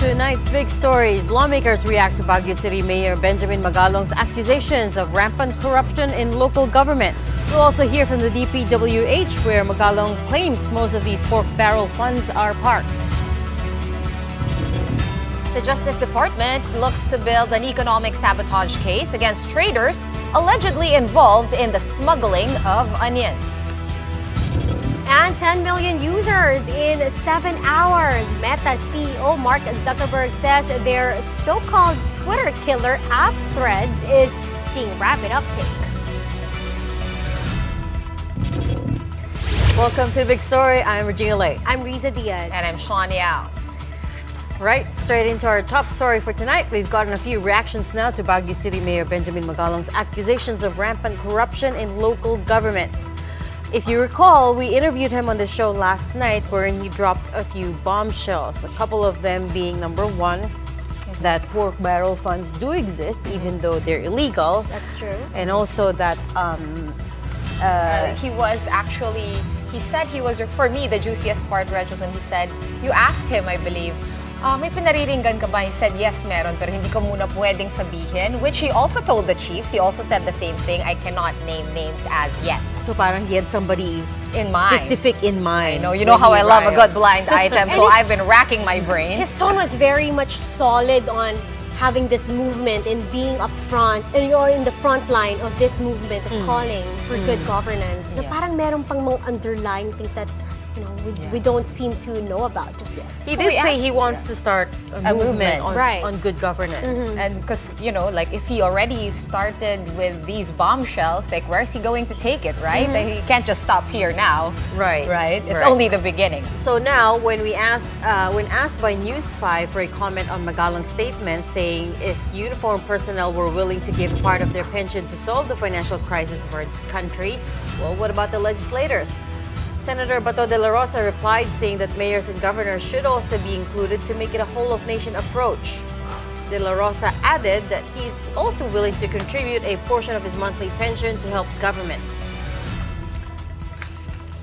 Tonight's big stories. Lawmakers react to Baguio City Mayor Benjamin Magalong's accusations of rampant corruption in local government. We'll also hear from the DPWH, where Magalong claims most of these pork barrel funds are parked. The Justice Department looks to build an economic sabotage case against traders allegedly involved in the smuggling of onions. And 10 million users in 7 hours. Meta CEO Mark Zuckerberg says their so-called Twitter killer app Threads is seeing rapid uptake. Welcome to the big story. I'm Regina Lay. I'm Riza Diaz. And I'm Sean Yao. Right, straight into our top story for tonight. We've gotten a few reactions now to Baguio City Mayor Benjamin Magalong's accusations of rampant corruption in local government. If you recall, we interviewed him on the show last night wherein he dropped a few bombshells. A couple of them being, number one, that pork barrel funds do exist even though they're illegal. That's true. And also that He said he was, for me, the juiciest part, Reg, was when he said, you asked him, I believe, may pinariringgan ka ba? He said, yes, meron, pero hindi ko muna pwedeng sabihin, which he also told the chiefs. He also said the same thing, I cannot name names as yet. so parang he had somebody In mind. specific in mind. You know how I love a good blind item, so his- I've been racking my brain. His tone was very much solid on having this movement and being up front, and you're in the front line of this movement of calling for good governance. Na Yeah. parang meron pang mga underlying things that we don't seem to know about just yet. He So did we say asked- he wants to start a movement on, Right. on good governance. And because, like if he already started with these bombshells, like where's he going to take it, right? He can't just stop here now. Right. Right? It's Right. only the beginning. So now, when asked by News 5 for a comment on Magalong's statement saying if uniformed personnel were willing to give part of their pension to solve the financial crisis of our country, well, what about the legislators? Senator Bato de la Rosa replied saying that mayors and governors should also be included to make it a whole-of-nation approach. De la Rosa added that he's also willing to contribute a portion of his monthly pension to help government.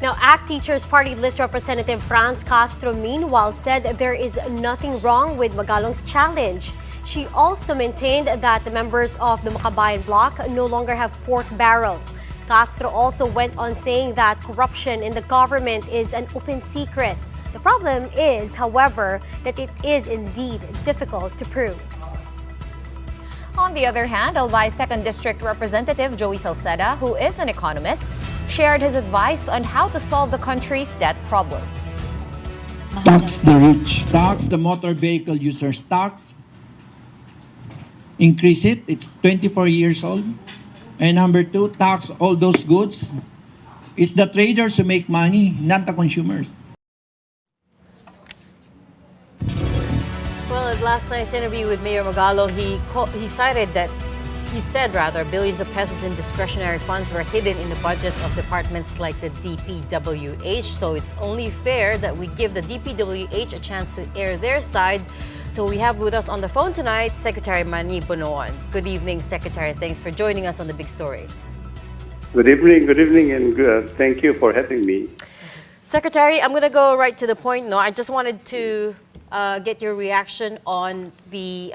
Now, ACT Teachers Party List Representative Franz Castro, meanwhile, said there is nothing wrong with Magalong's challenge. She also maintained that the members of the Makabayan bloc no longer have pork barrel. Castro also went on saying that corruption in the government is an open secret. The problem is, however, that it is indeed difficult to prove. On the other hand, Albay 2nd District Representative Joey Salceda, who is an economist, shared his advice on how to solve the country's debt problem. Tax the rich, tax the motor vehicle users, tax, increase it, it's 24 years old. And number two, tax all those goods. It's the traders who make money, not the consumers. Well, at last night's interview with Mayor Magalong, he said billions of pesos in discretionary funds were hidden in the budgets of departments like the DPWH. So it's only fair that we give the DPWH a chance to air their side. So we have with us on the phone tonight Secretary Manny Bonoan. Good evening, Secretary. Thanks for joining us on The Big Story. Good evening, and thank you for having me. Secretary, I'm going to go right to the point. No, I just wanted to get your reaction on the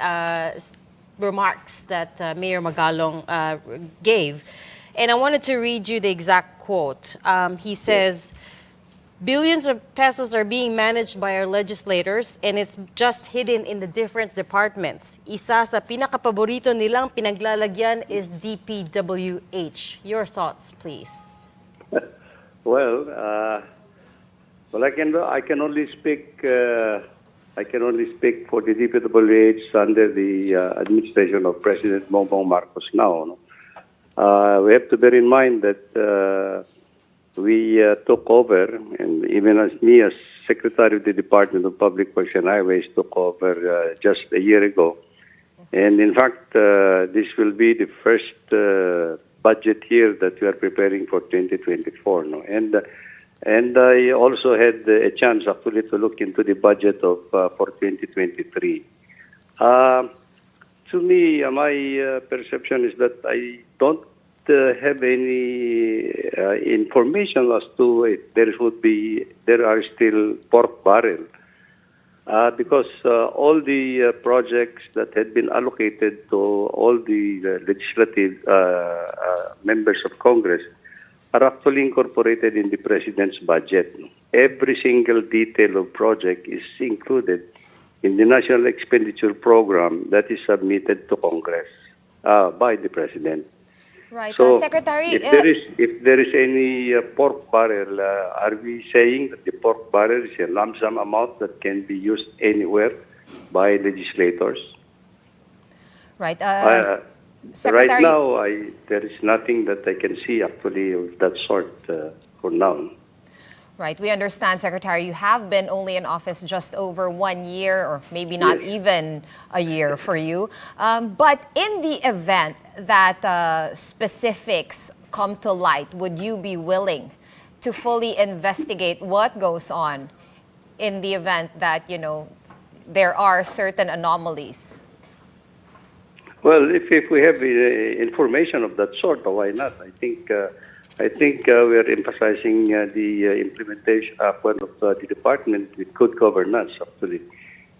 remarks that Mayor Magalong gave. And I wanted to read you the exact quote. He says, billions of pesos are being managed by our legislators and it's just hidden in the different departments. Isa sa pinakapaborito nilang pinaglalagyan is DPWH. Your thoughts, please. Well, I can only speak for the DPWH under the administration of President Bongbong Marcos now. No? We have to bear in mind that we took over, and even as Secretary of the Department of Public Works and Highways took over just a year ago. And in fact, this will be the first budget year that we are preparing for 2024. No? And I also had a chance actually to look into the budget of for 2023. To me, my perception is that I don't have any information as to if there are still pork barrel because all the projects that had been allocated to all the legislative members of Congress are actually incorporated in the President's budget. Every single detail of project is included in the National Expenditure Program that is submitted to Congress by the President. Right. So, Secretary, if there is any pork barrel, are we saying that the pork barrel is a lump sum amount that can be used anywhere by legislators? right. Right Secretary, now, there is nothing that I can see actually of that sort for now. right. We understand, Secretary, you have been only in office just over 1 year, or maybe not Yes. even a year for you. But in the event that specifics come to light, would you be willing to fully investigate what goes on in the event that, there are certain anomalies? Well, if we have information of that sort, why not? I think we are emphasizing the implementation of the department with good governance, actually.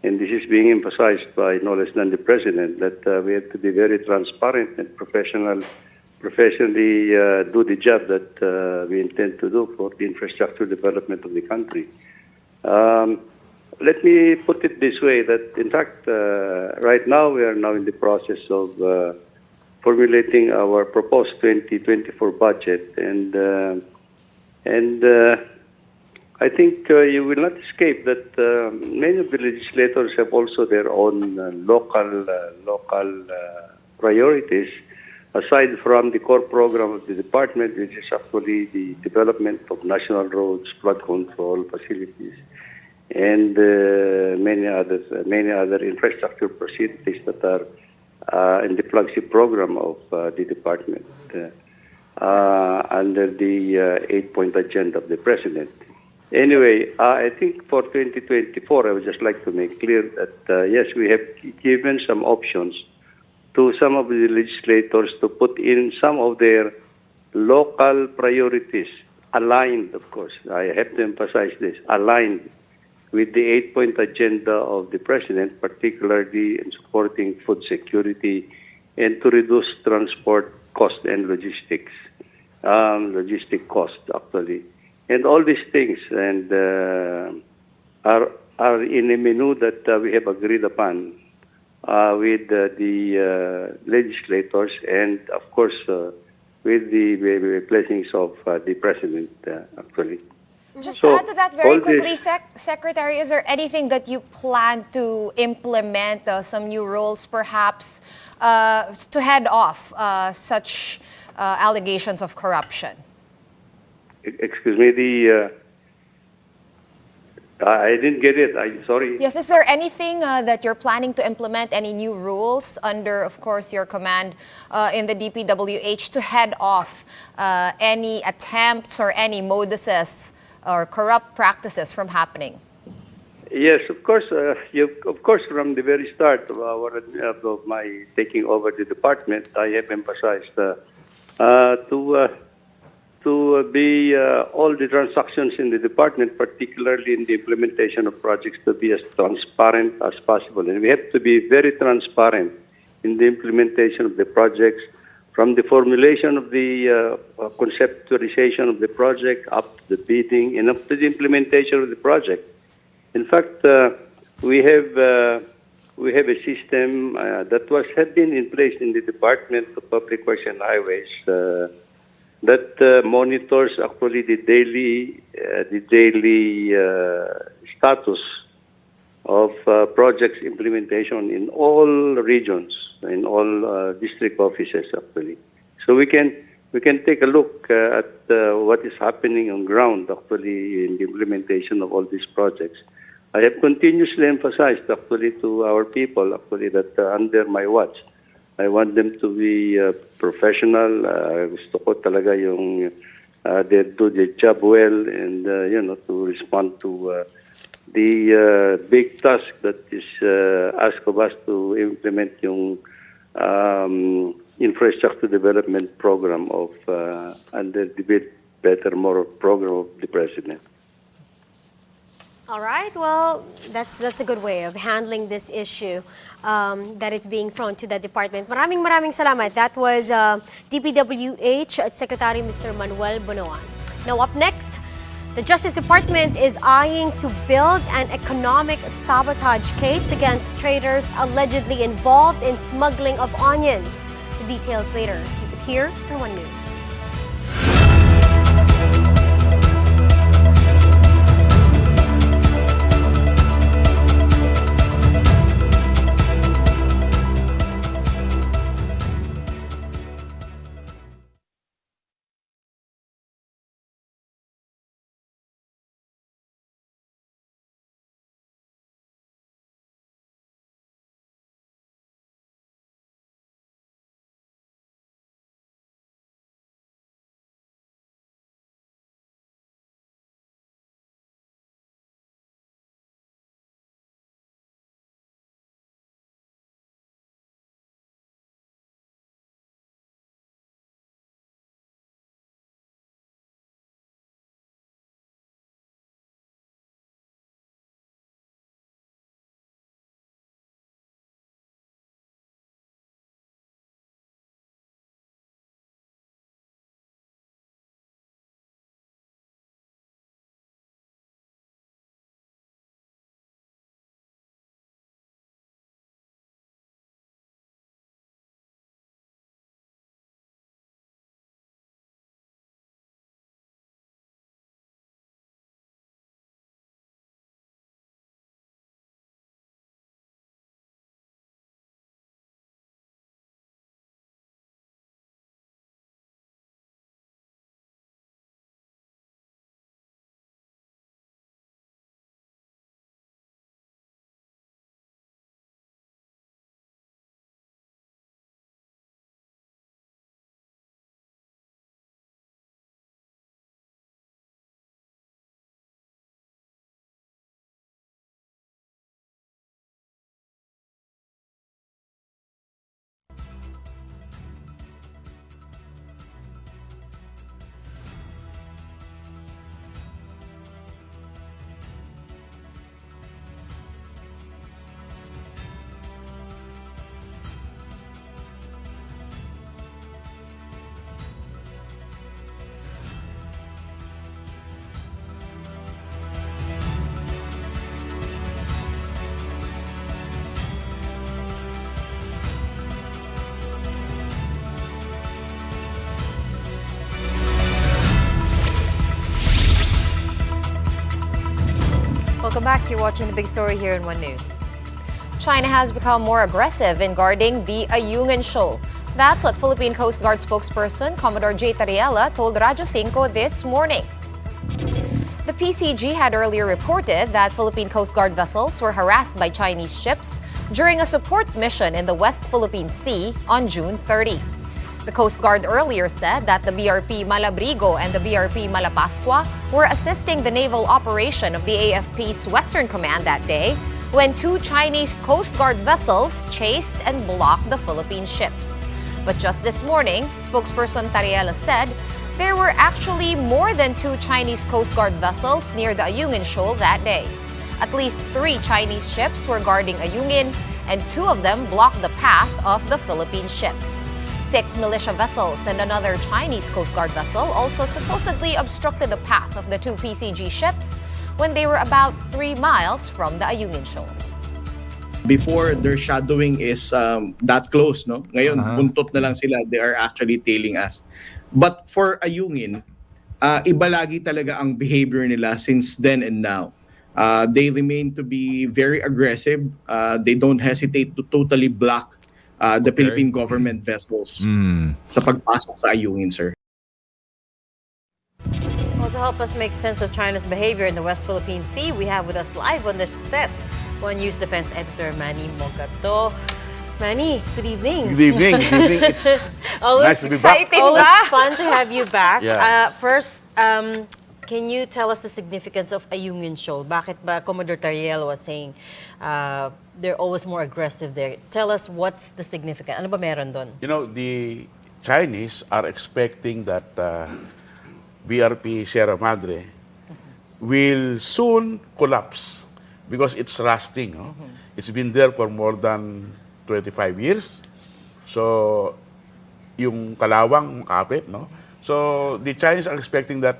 And this is being emphasized by no less than the President, that we have to be very transparent and professionally do the job that we intend to do for the infrastructure development of the country. Let me put it this way, that in fact, right now we are now in the process of formulating our proposed 2024 budget, and I think you will not escape that many of the legislators have also their own local priorities, aside from the core program of the department, which is actually the development of national roads, flood control facilities, and many other infrastructure facilities that are in the flagship program of the department under the 8-point agenda of the President. Anyway, I think for 2024, I would just like to make clear that, yes, we have given some options to some of the legislators to put in some of their local priorities, aligned, of course. I have to emphasize this, aligned with the 8-point agenda of the President, particularly in supporting food security and to reduce transport cost and logistic cost, actually. And all these things and are in a menu that we have agreed upon with the legislators and, of course, with the blessings of the President, actually. Just So, to add to that very all quickly, this- Secretary, is there anything that you plan to implement, some new rules perhaps, to head off such allegations of corruption? Excuse me, I didn't get it. I'm sorry. Yes, is there anything that you're planning to implement, any new rules under, of course, your command in the DPWH to head off any attempts or any moduses or corrupt practices from happening? Yes, of course. Of course, from the very start of my taking over the department, I have emphasized to be all the transactions in the department, particularly in the implementation of projects, to be as transparent as possible. And we have to be very transparent in the implementation of the projects, from the formulation of the conceptualization of the project up to the bidding and up to the implementation of the project. In fact, we have a system that had been in place in the Department of Public Works and Highways that monitors actually the daily status of projects implementation in all regions, in all district offices actually. So we can take a look at what is happening on ground actually in the implementation of all these projects. I have continuously emphasized actually to our people actually that under my watch, I want them to be professional. Gusto ko talaga yung they do their job well and to respond to the big task that is asked of us to implement yung infrastructure development program of under the Better More program of the President. All right. Well, that's a good way of handling this issue that is being thrown to the department. Maraming salamat. That was DPWH Secretary Mr. Manuel Bonoan. Now up next, the Justice Department is eyeing to build an economic sabotage case against traders allegedly involved in smuggling of onions. The details later. Keep it here on One News. Welcome back. You're watching The Big Story here in One News. China has become more aggressive in guarding the Ayungin Shoal. That's what Philippine Coast Guard spokesperson Commodore J. Tariela told Radyo 5 this morning. The PCG had earlier reported that Philippine Coast Guard vessels were harassed by Chinese ships during a support mission in the West Philippine Sea on June 30. The Coast Guard earlier said that the BRP Malabrigo and the BRP Malapascua were assisting the naval operation of the AFP's Western Command that day when two Chinese Coast Guard vessels chased and blocked the Philippine ships. But just this morning, spokesperson Tariela said there were actually more than two Chinese Coast Guard vessels near the Ayungin Shoal that day. At least 3 Chinese ships were guarding Ayungin, and 2 of them blocked the path of the Philippine ships. 6 militia vessels and another Chinese Coast Guard vessel also supposedly obstructed the path of the 2 PCG ships when they were about 3 miles from the Ayungin Shoal. Before, their shadowing is that close, no? Ngayon, buntot na lang sila. They are actually tailing us. But for Ayungin, iba lagi talaga ang behavior nila since then and now. They remain to be very aggressive. They don't hesitate to totally block the Philippine government vessels sa pagpasok sa Ayungin, sir. Well, to help us make sense of China's behavior in the West Philippine Sea, we have with us live on the set One News Defense Editor Manny Mogato. Manny, good evening. Good evening. Good evening. It's Always nice to be back. exciting. Always Diba? fun to have you back. Yeah. First, can you tell us the significance of Ayungin Shoal? Bakit ba Commodore Tariel was saying they're always more aggressive there? Tell us what's the significance. Ano ba meron doon? You know, the Chinese are expecting that BRP Sierra Madre will soon collapse because it's rusting. No? It's been there for more than 25 years. So, yung kalawang kapit, no? So, the Chinese are expecting that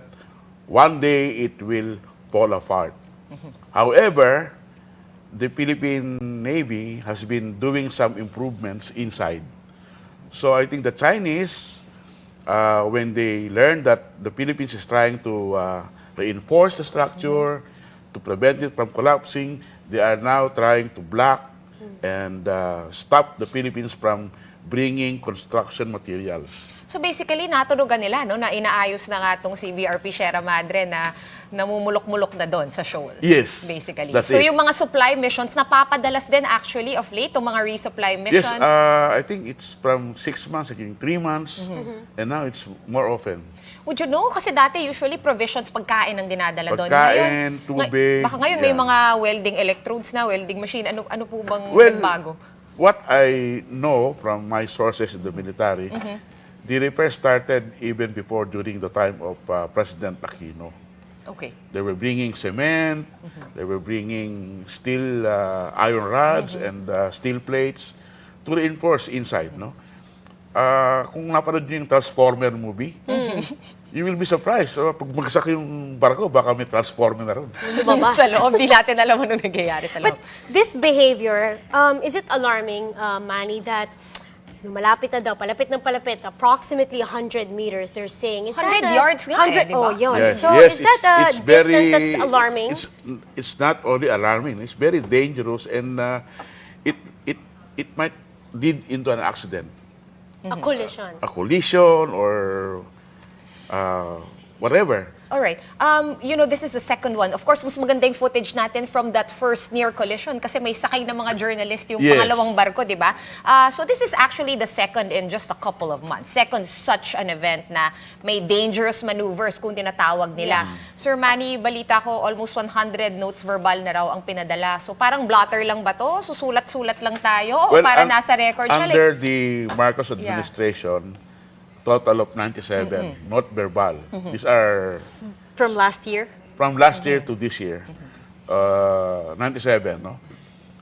one day it will fall apart. However, the Philippine Navy has been doing some improvements inside. So, I think the Chinese, when they learn that the Philippines is trying to reinforce the structure, to prevent it from collapsing, they are now trying to block and stop the Philippines from bringing construction materials. So basically, naturugan nila no, na inaayos na nga itong si VRP Sierra Madre na namumulok-mulok na doon sa shoal. Yes, Basically. that's So it. yung mga supply missions, napapadalas din actually of late, yung mga resupply Yes, missions. I think it's from 6 months, again 3 months, and now it's more often. Would you know? Kasi dati usually provisions, pagkain ang dinadala doon. Pagkain, tubig, Baka ngayon may yeah. mga welding electrodes na, welding machine. Ano po bang Well, nagbago? what I know from my sources in the military, the repair started even before during the time of President Aquino. Okay. They were bringing cement, they were bringing steel iron rods and steel plates to reinforce inside, no? Kung napanood niyo yung Transformer movie, you will be surprised. So, pag magsak yung barko, baka may Transformer na ron. Lumabas. Sa loob, di natin alam ano nangyayari sa loob. But this behavior, is it alarming, Manny, that malapit na daw, palapit ng palapit, approximately 100 meters, they're saying. Is 100 that yards nga eh, di ba? Oh, yun. Yes, So yes, is that a it's distance that's alarming? It's not only alarming, it's very dangerous and it might lead into an accident. A collision. A collision or whatever. All right. You know, this is the second one. Of course, mas maganda yung footage natin from that first near collision kasi may sakay ng mga journalist yung Yes. pangalawang barko, di ba? So this is actually the second in just a couple of months. Second such an event na may dangerous maneuvers kung tinatawag nila. Sir Manny, balita ko almost 100 notes verbal na raw ang pinadala. So parang blotter lang ba to? Susulat-sulat lang tayo? O para nasa record siya? Under the Marcos administration, total of 97, not verbal. These are From last year? from last year to this year. 97, no?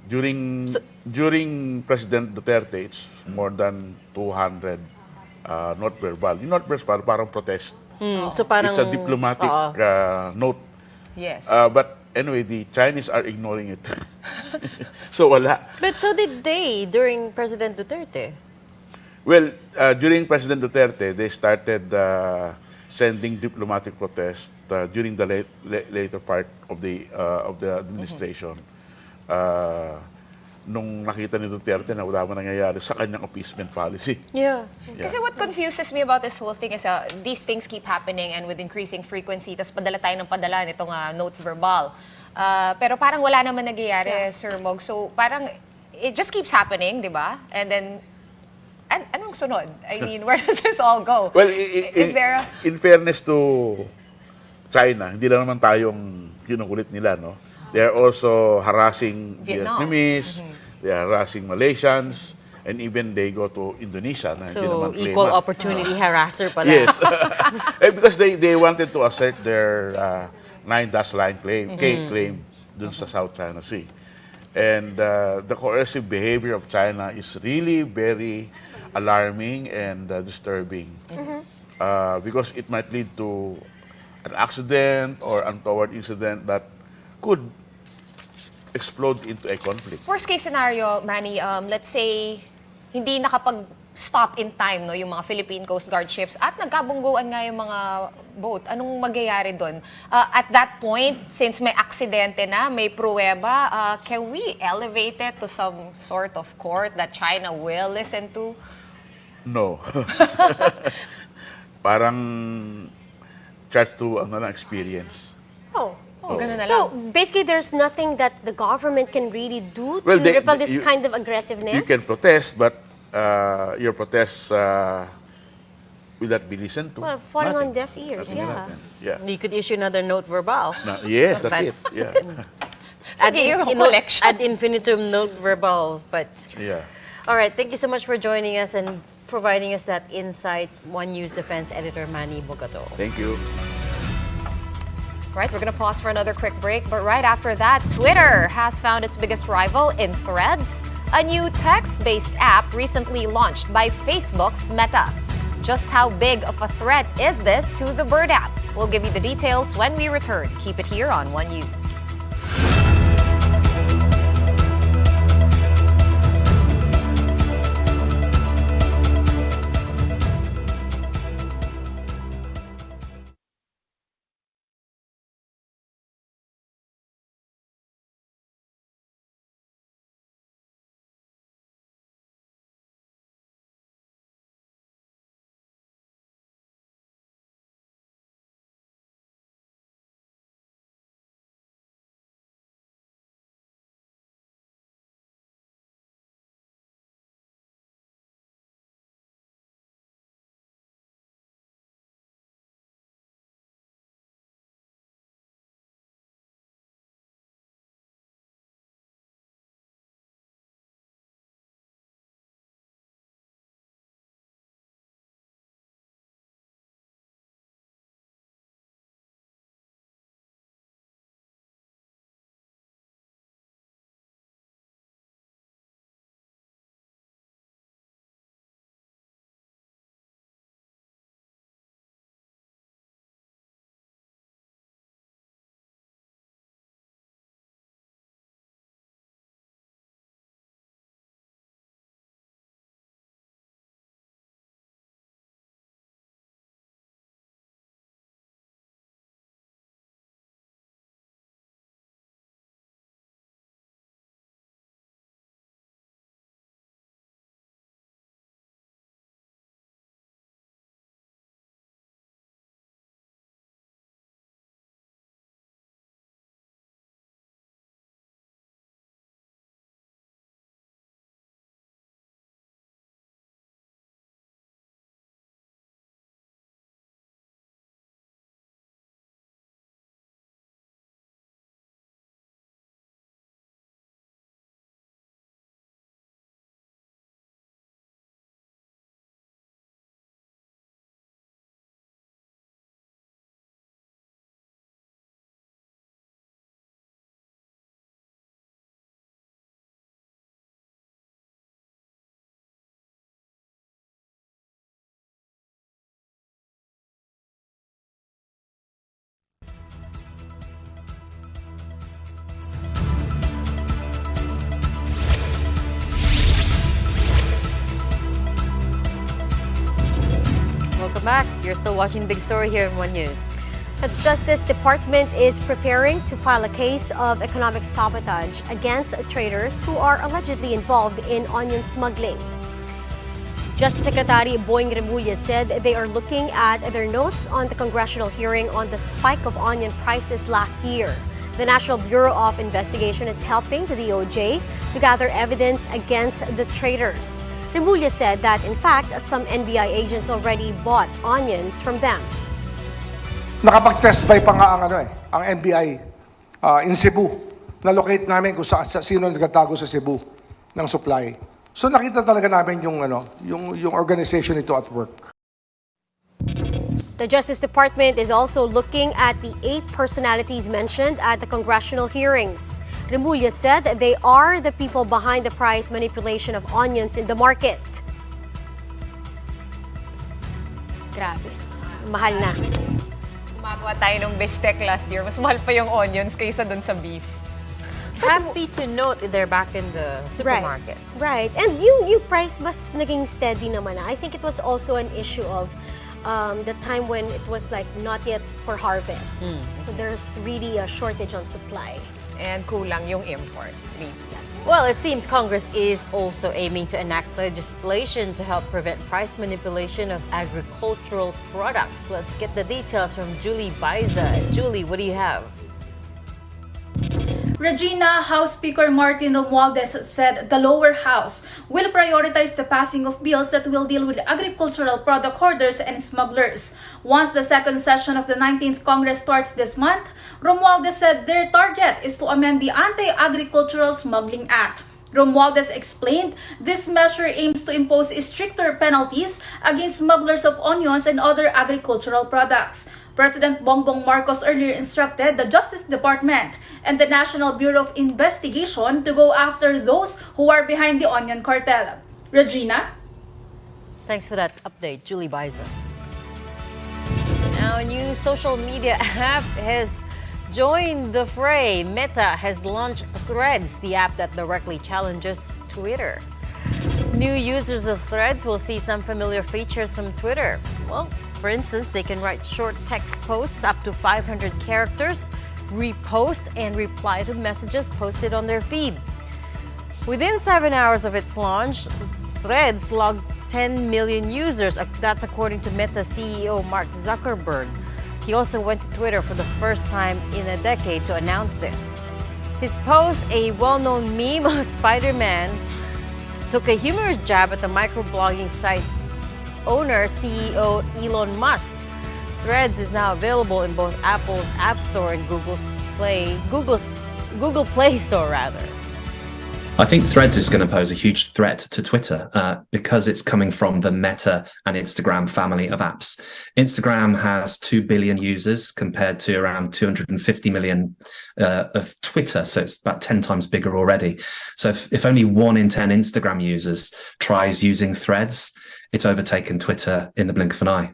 During President Duterte, it's more than 200 not verbal. Yung not verbal, parang protest. So parang, It's a diplomatic note. Yes. But anyway, the Chinese are ignoring it. So wala. But so did they during President Duterte. Well, during President Duterte, they started sending diplomatic protest during the later part of the administration. Nung nakita ni Duterte na wala man nangyayari sa kanyang appeasement policy. Yeah. Kasi what confuses me about this whole thing is these things keep happening and with increasing frequency, tas padala tayo ng padala nitong notes verbal. Pero parang wala naman nagyayari, Sir Mog. So parang it just keeps happening, di ba? And then, anong sunod? I mean, where does this all go? Well, Is there in fairness to China, hindi lang naman tayong kinukulit nila, no? They are also harassing Vietnam. Vietnamese, they are harassing Malaysians, and even they go to Indonesia na hindi So naman equal claimant. opportunity harasser pala. Yes. Because they wanted to assert their 9-dash line claim dun sa South China Sea. And the coercive behavior of China is really very alarming and disturbing. Because it might lead to an accident or untoward incident that could explode into a conflict. worst case scenario, Manny, let's say, hindi nakapag-stop in time no, yung mga Philippine Coast Guard ships at nagkabungguan nga yung mga boat. Anong magyayari doon? At that point, since may aksidente na, may pruweba, can we elevate it to some sort of court that China will listen to? No. Parang charge to experience. Oh. Ganun na So lang. basically, there's nothing that the government can really do Well, to repel this kind of aggressiveness? You can protest, but your protests will not be listened to. Well, falling on Nothing. deaf ears, Nothing will yeah. happen. Yeah. You could issue another note verbal. Yes, that's it. Yeah. Ad, Sige, yung you know, collection. ad infinitum note verbal. But Yeah. all right, thank you so much for joining us and providing us that insight. One News Defense Editor Manny Bogato. Thank you. Right, we're going to pause for another quick break, but right after that, Twitter has found its biggest rival in Threads, a new text-based app recently launched by Facebook's Meta. Just how big of a threat is this to the Bird app? We'll give you the details when we return. Keep it here on One News. Welcome back. You're still watching Big Story here in One News. The Justice Department is preparing to file a case of economic sabotage against traders who are allegedly involved in onion smuggling. Justice Secretary Boying Remulla said they are looking at their notes on the congressional hearing on the spike of onion prices last year. The National Bureau of Investigation is helping the DOJ to gather evidence against the traders. Remulla said that, in fact, some NBI agents already bought onions from them. Nakapag-testify pa nga ang NBI in Cebu. Na-locate namin kung sino nagtatago sa Cebu ng supply. So nakita talaga namin yung organization ito at work. The Justice Department is also looking at the 8 personalities mentioned at the congressional hearings. Remulla said they are the people behind the price manipulation of onions in the market. Grabe. Mahal na. Gumagawa tayo ng bistec last year. Mas mahal pa yung onions kaysa dun sa beef. Happy to note that they're back in the supermarkets. Right. And yung price mas naging steady naman. I think it was also an issue of the time when it was like not yet for harvest. So there's really a shortage on supply. And kulang yung imports. Maybe. Well, it seems Congress is also aiming to enact legislation to help prevent price manipulation of agricultural products. Let's get the details from Julie Baiza. Julie, what do you have? Regina, House Speaker Martin Romualdez said the lower house will prioritize the passing of bills that will deal with agricultural product hoarders and smugglers. Once the second session of the 19th Congress starts this month, Romualdez said their target is to amend the Anti-Agricultural Smuggling Act. Romualdez explained this measure aims to impose stricter penalties against smugglers of onions and other agricultural products. President Bongbong Marcos earlier instructed the Justice Department and the National Bureau of Investigation to go after those who are behind the Onion Cartel. Regina? Thanks for that update, Julie Biza. Now, a new social media app has joined the fray. Meta has launched Threads, the app that directly challenges Twitter. New users of Threads will see some familiar features from Twitter. Well, for instance, they can write short text posts up to 500 characters, repost and reply to messages posted on their feed. Within 7 hours of its launch, Threads logged 10 million users. That's according to Meta CEO Mark Zuckerberg. He also went to Twitter for the first time in a decade to announce this. His post, a well-known meme of Spider-Man, took a humorous jab at the microblogging site's owner, CEO Elon Musk. Threads is now available in both Apple's App Store and Google Play Store rather. I think Threads is going to pose a huge threat to Twitter because it's coming from the Meta and Instagram family of apps. Instagram has 2 billion users compared to around 250 million of Twitter, so it's about 10 times bigger already. So if only 1 in 10 Instagram users tries using Threads, it's overtaken Twitter in the blink of an eye.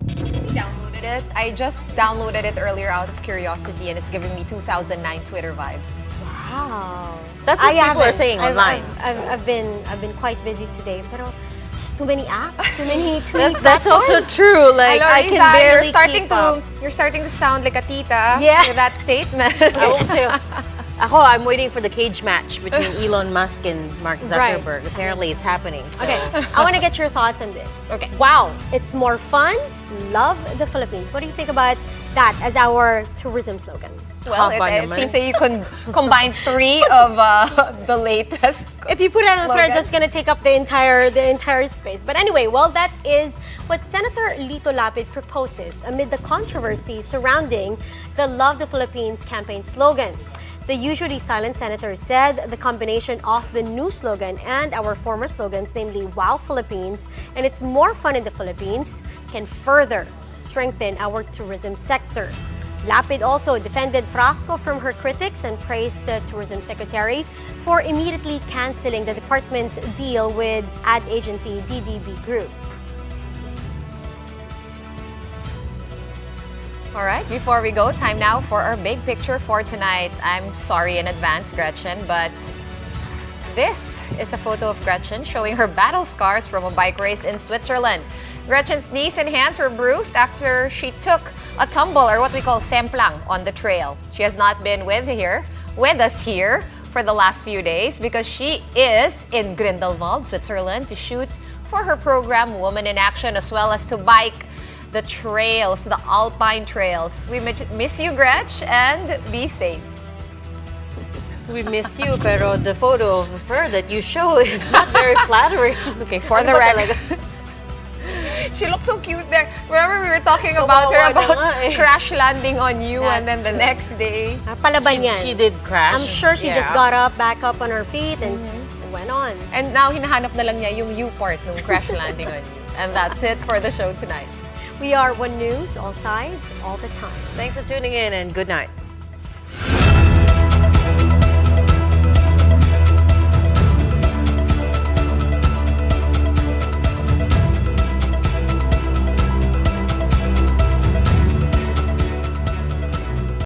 Downloaded it. I just downloaded it earlier out of curiosity, and it's giving me 2009 Twitter vibes. Wow. That's what people are saying online. I've been quite busy today, pero just too many apps, too many That's also platforms. true. Like, Hello, I Riza, can barely you're starting to sound like a tita Yeah. with that statement. I won't say. I'm waiting for the cage match between Elon Musk and Mark Right. Zuckerberg. Apparently, it's happening. So. Okay, I want to get your thoughts on this. Okay. Wow, it's more fun. Love the Philippines. What do you think about that as our tourism slogan? Well, Haba it naman. seems that you can combine 3 of the latest. If you put it on the threads, Slogans. it's gonna take up the entire space. But anyway, well, that is what Senator Lito Lapid proposes amid the controversy surrounding the Love the Philippines campaign slogan. The usually silent senator said the combination of the new slogan and our former slogans, namely Wow Philippines and It's More Fun in the Philippines, can further strengthen our tourism sector. Lapid also defended Frasco from her critics and praised the tourism secretary for immediately canceling the department's deal with ad agency DDB Group. All right, before we go, time now for our big picture for tonight. I'm sorry in advance, Gretchen, but this is a photo of Gretchen showing her battle scars from a bike race in Switzerland. Gretchen's knees and hands were bruised after she took a tumble, or what we call semplang, on the trail. She has not been with us here for the last few days because she is in Grindelwald, Switzerland, to shoot for her program Woman in Action, as well as to bike the trails, the alpine trails. We miss you, Gretch, and be safe. We miss you, pero the photo of her that you show is not very flattering. Okay, for the record. She looks so cute there. Remember we were talking about her Kawawa na about nga eh. crash landing on you, and then That's the next day. Palaban yan. She did crash. I'm sure she just got up, back up on her feet, and went on. And now hinahanap na lang niya yung you part nung crash landing on you. And that's it for the show tonight. We are One News, all sides, all the time. Thanks for tuning in and good night.